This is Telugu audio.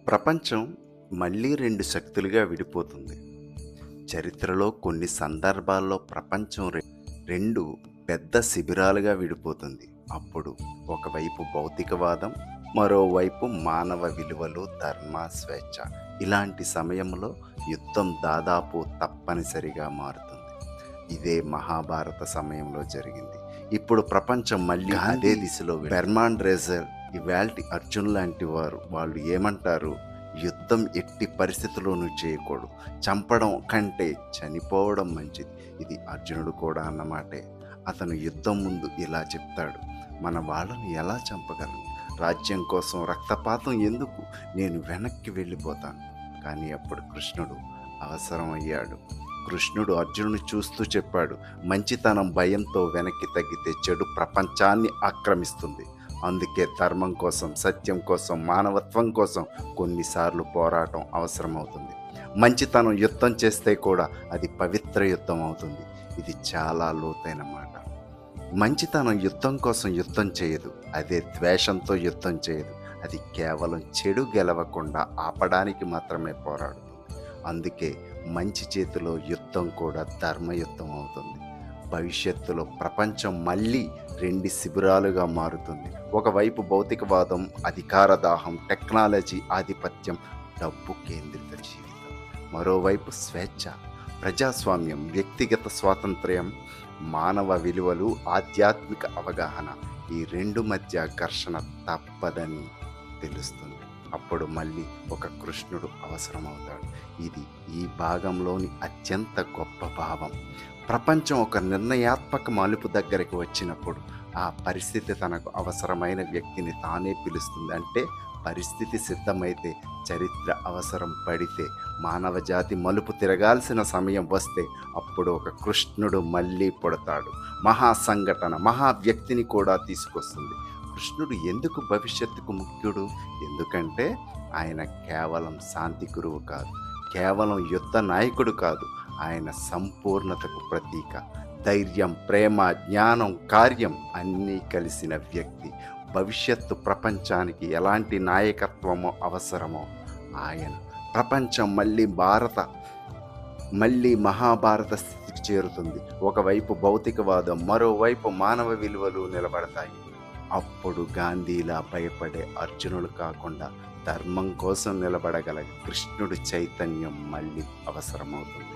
ప్రపంచం మళ్ళీ రెండు శక్తులుగా విడిపోతుంది. చరిత్రలో కొన్ని సందర్భాల్లో ప్రపంచం రెండు పెద్ద శిబిరాలుగా విడిపోతుంది. అప్పుడు ఒకవైపు భౌతికవాదం, మరోవైపు మానవ విలువలు, ధర్మ, స్వేచ్ఛ. ఇలాంటి సమయంలో యుద్ధం దాదాపు తప్పనిసరిగా మారుతుంది. ఇదే మహాభారత సమయంలో జరిగింది. ఇప్పుడు ప్రపంచం మళ్ళీ అదే దిశలో బెర్మాండ్ రేజర్, ఇవాల్టి అర్జున్ లాంటి వాళ్ళు ఏమంటారు? యుద్ధం ఎట్టి పరిస్థితుల్లోనూ చేయకూడదు, చంపడం కంటే చనిపోవడం మంచిది. ఇది అర్జునుడు కూడా అన్నమాటే. అతను యుద్ధం ముందు ఇలా చెప్తాడు: మన వాళ్ళని ఎలా చంపగలను? రాజ్యం కోసం రక్తపాతం ఎందుకు? నేను వెనక్కి వెళ్ళిపోతాను. కానీ అప్పుడు కృష్ణుడు అవసరం అయ్యాడు. కృష్ణుడు అర్జునుని చూస్తూ చెప్పాడు: మంచితనం భయంతో వెనక్కి తగ్గితే చెడు ప్రపంచాన్ని ఆక్రమిస్తుంది. అందుకే ధర్మం కోసం, సత్యం కోసం, మానవత్వం కోసం కొన్నిసార్లు పోరాటం అవసరమవుతుంది. మంచితనం యుద్ధం చేస్తే కూడా అది పవిత్ర యుద్ధం అవుతుంది. ఇది చాలా లోతైన మాట. మంచితనం యుద్ధం కోసం యుద్ధం చేయదు, అదే ద్వేషంతో యుద్ధం చేయదు. అది కేవలం చెడు గెలవకుండా ఆపడానికి మాత్రమే పోరాడుతుంది. అందుకే మంచి చేతిలో యుద్ధం కూడా ధర్మయుద్ధం అవుతుంది. భవిష్యత్తులో ప్రపంచం మళ్ళీ రెండు శిబిరాలుగా మారుతుంది. ఒకవైపు భౌతికవాదం, అధికార దాహం, టెక్నాలజీ ఆధిపత్యం, డబ్బు కేంద్రిత జీవితం. మరోవైపు స్వేచ్ఛ, ప్రజాస్వామ్యం, వ్యక్తిగత స్వాతంత్ర్యం, మానవ విలువలు, ఆధ్యాత్మిక అవగాహన. ఈ రెండు మధ్య ఘర్షణ తప్పదని తెలుస్తుంది. అప్పుడు మళ్ళీ ఒక కృష్ణుడు అవసరమవుతాడు. ఇది ఈ భాగంలోని అత్యంత గొప్ప భావం. ప్రపంచం ఒక నిర్ణయాత్మక మలుపు దగ్గరికి వచ్చినప్పుడు ఆ పరిస్థితి తనకు అవసరమైన వ్యక్తిని తానే పిలుస్తుంది. అంటే పరిస్థితి సిద్ధమైతే, చరిత్ర అవసరం పడితే, మానవ జాతి మలుపు తిరగాల్సిన సమయం వస్తే అప్పుడు ఒక కృష్ణుడు మళ్ళీ పుడతాడు. మహా సంఘటన, మహా వ్యక్తిని కూడా తీసుకొస్తుంది. కృష్ణుడు ఎందుకు భవిష్యత్తుకు ముఖ్యుడు? ఎందుకంటే ఆయన కేవలం శాంతి గురువు కాదు, కేవలం యుద్ధ నాయకుడు కాదు. ఆయన సంపూర్ణతకు ప్రతీక. ధైర్యం, ప్రేమ, జ్ఞానం, కార్యం అన్నీ కలిసిన వ్యక్తి. భవిష్యత్తు ప్రపంచానికి ఎలాంటి నాయకత్వమో అవసరమో ఆయన. ప్రపంచం మళ్ళీ మహాభారత స్థితికి చేరుతుంది. ఒకవైపు భౌతికవాదం, మరోవైపు మానవ విలువలు నిలబడతాయి. అప్పుడు గాంధీలా భయపడే అర్జునుడు కాకుండా ధర్మం కోసం నిలబడగల కృష్ణుడి చైతన్యం మళ్ళీ అవసరమవుతుంది.